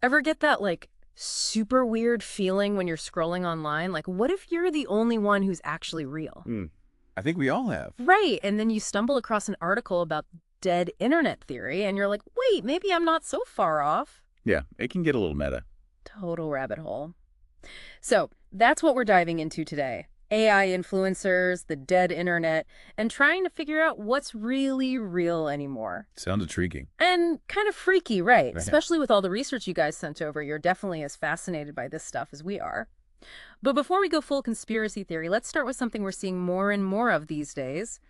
Ever get that, like, super weird feeling when you're scrolling online? Like, what if you're the only one who's actually real? Hmm. I think we all have. Right, and then you stumble across an article about dead internet theory, and you're like, wait, maybe I'm not so far off. Yeah, it can get a little meta. Total rabbit hole. So, that's what we're diving into today. AI influencers, the dead internet, and trying to figure out what's really real anymore. Sounds intriguing. And kind of freaky, right? Right. Especially with all the research you guys sent over. You're definitely as fascinated by this stuff as we are. But before we go full conspiracy theory, let's start with something we're seeing more and more of these days: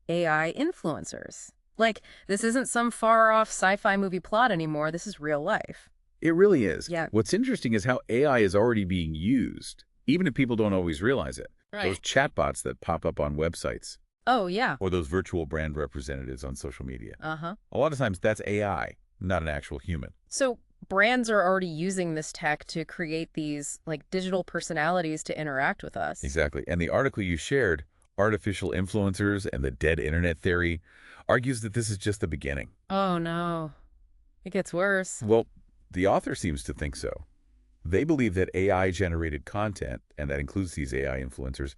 AI influencers. Like, this isn't some far-off sci-fi movie plot anymore. This is real life. It really is. Yeah. What's interesting is how AI is already being used, even if people don't always realize it. Those chatbots that pop up on websites, Oh, yeah. or those virtual brand representatives on social media. Uh-huh. A lot of times that's AI, not an actual human. So brands are already using this tech to create these, like, digital personalities to interact with us. Exactly. And the article you shared, Artificial Influencers and the Dead Internet Theory, argues that this is just the beginning. Oh, no. It gets worse. Well, the author seems to think so. They believe that AI-generated content, and that includes these AI influencers,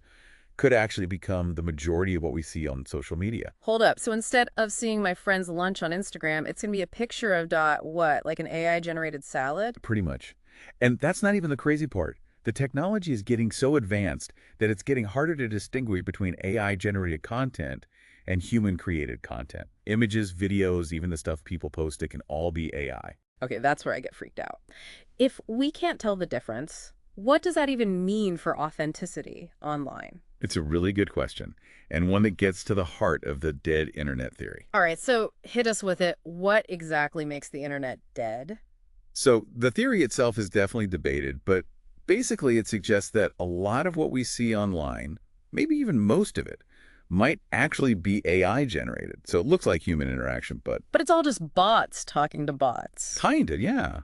could actually become the majority of what we see on social media. Hold up. So instead of seeing my friend's lunch on Instagram, it's going to be a picture of what? Like an AI-generated salad? Pretty much. And that's not even the crazy part. The technology is getting so advanced that it's getting harder to distinguish between AI-generated content and human-created content. Images, videos, even the stuff people post, it can all be AI. Okay, that's where I get freaked out. If we can't tell the difference, what does that even mean for authenticity online? It's a really good question, and one that gets to the heart of the dead internet theory. All right, so hit us with it. What exactly makes the internet dead? So the theory itself is definitely debated, but basically it suggests that a lot of what we see online, maybe even most of it, might actually be AI generated. So it looks like human interaction, but But it's all just bots talking to bots. kinda, yeah.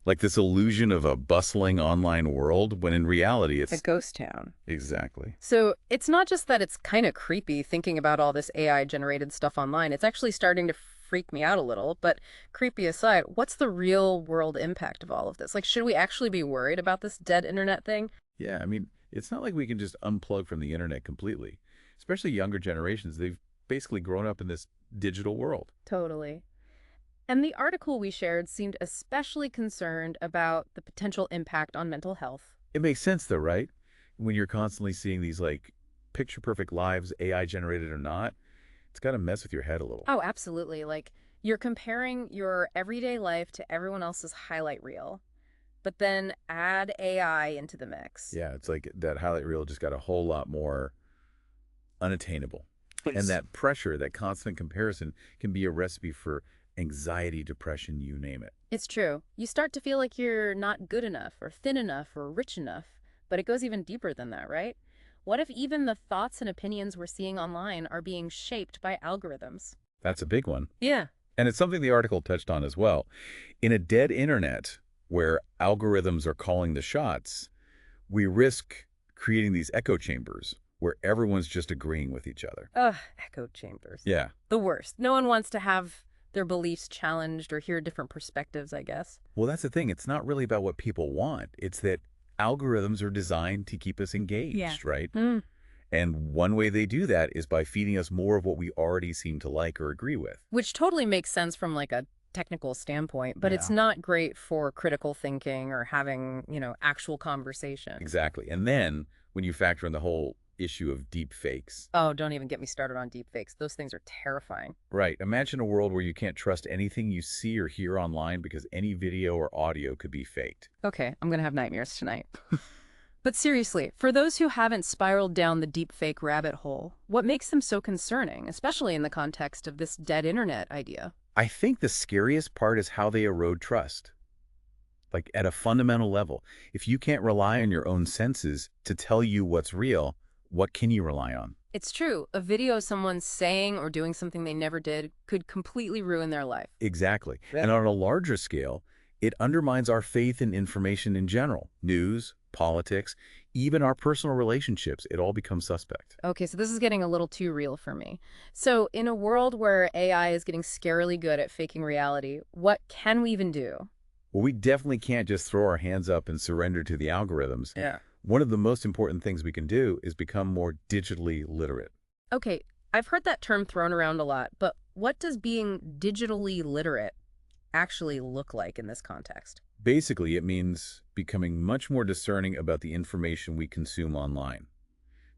Like this illusion of a bustling online world, when in reality A it's... ghost town. Exactly. So it's not just that it's kind of creepy thinking about all this AI-generated stuff online. It's actually starting to freak me out a little. But creepy aside, what's the real-world impact of all of this? Like, should we actually be worried about this dead internet thing? Yeah, I mean, it's not like we can just unplug from the internet completely. Especially younger generations, they've basically grown up in this digital world. Totally. And the article we shared seemed especially concerned about the potential impact on mental health. It makes sense though, right? When you're constantly seeing these like picture-perfect lives, AI generated or not, it's got to mess with your head a little. Oh, absolutely. Like, you're comparing your everyday life to everyone else's highlight reel, but then add AI into the mix. Yeah, it's like that highlight reel just got a whole lot more unattainable. And that pressure, that constant comparison can be a recipe for anxiety, depression, you name it. It's true. You start to feel like you're not good enough or thin enough or rich enough, but it goes even deeper than that, right? What if even the thoughts and opinions we're seeing online are being shaped by algorithms? That's a big one. Yeah. And it's something the article touched on as well. In a dead internet where algorithms are calling the shots, we risk creating these echo chambers where everyone's just agreeing with each other. Ugh, echo chambers. Yeah. The worst. No one wants to have their beliefs challenged or hear different perspectives, I guess. Well, that's the thing. It's not really about what people want. It's that algorithms are designed to keep us engaged, right? Mm. And one way they do that is by feeding us more of what we already seem to like or agree with. Which totally makes sense from like a technical standpoint, but it's Yeah. not great for critical thinking or having, actual conversation. Exactly. And then when you factor in the whole issue of deep fakes. Oh, don't even get me started on deepfakes. Those things are terrifying. Right. Imagine a world where you can't trust anything you see or hear online because any video or audio could be faked. Okay, I'm going to have nightmares tonight. But seriously, for those who haven't spiraled down the deepfake rabbit hole, what makes them so concerning, especially in the context of this dead internet idea? I think the scariest part is how they erode trust. Like at a fundamental level, if you can't rely on your own senses to tell you what's real, what can you rely on? It's true. A video of someone saying or doing something they never did could completely ruin their life. Exactly. Yeah. And on a larger scale, it undermines our faith in information in general. News, politics, even our personal relationships, it all becomes suspect. Okay, so this is getting a little too real for me. So in a world where AI is getting scarily good at faking reality, what can we even do? Well, we definitely can't just throw our hands up and surrender to the algorithms. Yeah. One of the most important things we can do is become more digitally literate. Okay, I've heard that term thrown around a lot, but what does being digitally literate actually look like in this context? Basically, it means becoming much more discerning about the information we consume online.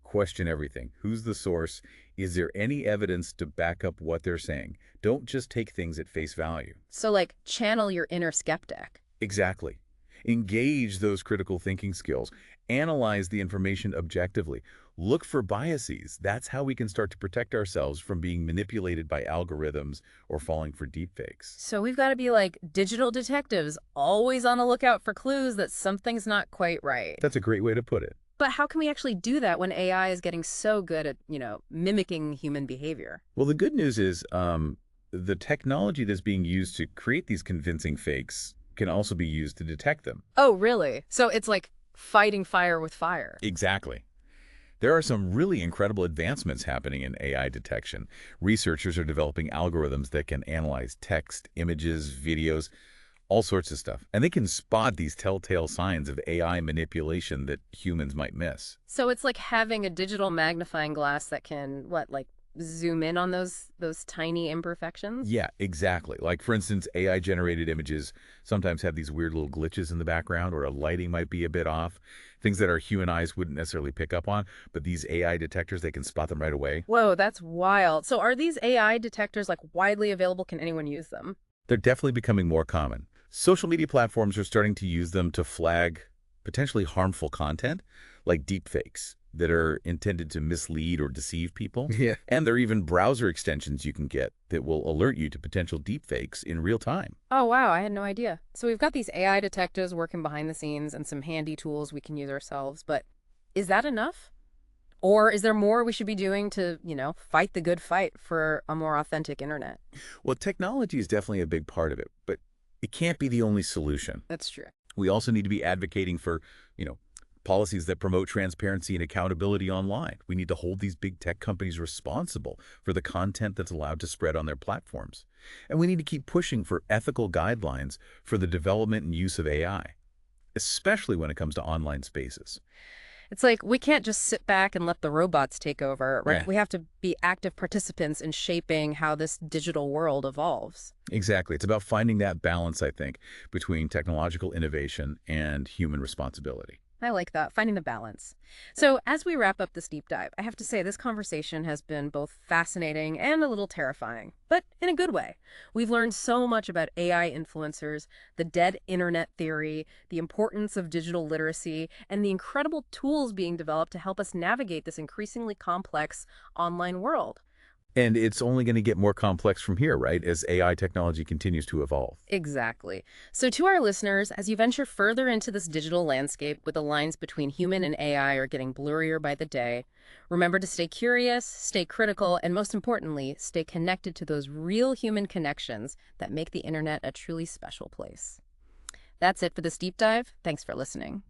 Question everything. Who's the source? Is there any evidence to back up what they're saying? Don't just take things at face value. So, like, channel your inner skeptic. Exactly. Engage those critical thinking skills. Analyze the information objectively. Look for biases. That's how we can start to protect ourselves from being manipulated by algorithms or falling for deepfakes. So we've got to be like digital detectives, always on the lookout for clues that something's not quite right. That's a great way to put it. But how can we actually do that when AI is getting so good at, mimicking human behavior? Well, the good news is the technology that's being used to create these convincing fakes can also be used to detect them. Oh, really? So it's like fighting fire with fire. Exactly. There are some really incredible advancements happening in AI detection. Researchers are developing algorithms that can analyze text, images, videos, all sorts of stuff. And they can spot these telltale signs of AI manipulation that humans might miss. So it's like having a digital magnifying glass that can, like zoom in on those tiny imperfections? Yeah, exactly. Like, for instance, AI-generated images sometimes have these weird little glitches in the background, or a lighting might be a bit off, things that our human eyes wouldn't necessarily pick up on, but these AI detectors, they can spot them right away. Whoa, that's wild. So are these AI detectors like widely available? Can anyone use them? They're definitely becoming more common. Social media platforms are starting to use them to flag potentially harmful content, like deepfakes that are intended to mislead or deceive people. Yeah. And there are even browser extensions you can get that will alert you to potential deepfakes in real time. Oh, wow, I had no idea. So we've got these AI detectives working behind the scenes and some handy tools we can use ourselves, but is that enough? Or is there more we should be doing to, fight the good fight for a more authentic internet? Well, technology is definitely a big part of it, but it can't be the only solution. That's true. We also need to be advocating for, policies that promote transparency and accountability online. We need to hold these big tech companies responsible for the content that's allowed to spread on their platforms. And we need to keep pushing for ethical guidelines for the development and use of AI, especially when it comes to online spaces. It's like we can't just sit back and let the robots take over, right? Yeah. We have to be active participants in shaping how this digital world evolves. Exactly. It's about finding that balance, I think, between technological innovation and human responsibility. I like that, finding the balance. So as we wrap up this deep dive, I have to say this conversation has been both fascinating and a little terrifying, but in a good way. We've learned so much about AI influencers, the dead internet theory, the importance of digital literacy, and the incredible tools being developed to help us navigate this increasingly complex online world. And it's only going to get more complex from here, right, as AI technology continues to evolve. Exactly. So to our listeners, as you venture further into this digital landscape where the lines between human and AI are getting blurrier by the day, remember to stay curious, stay critical, and most importantly, stay connected to those real human connections that make the internet a truly special place. That's it for this deep dive. Thanks for listening.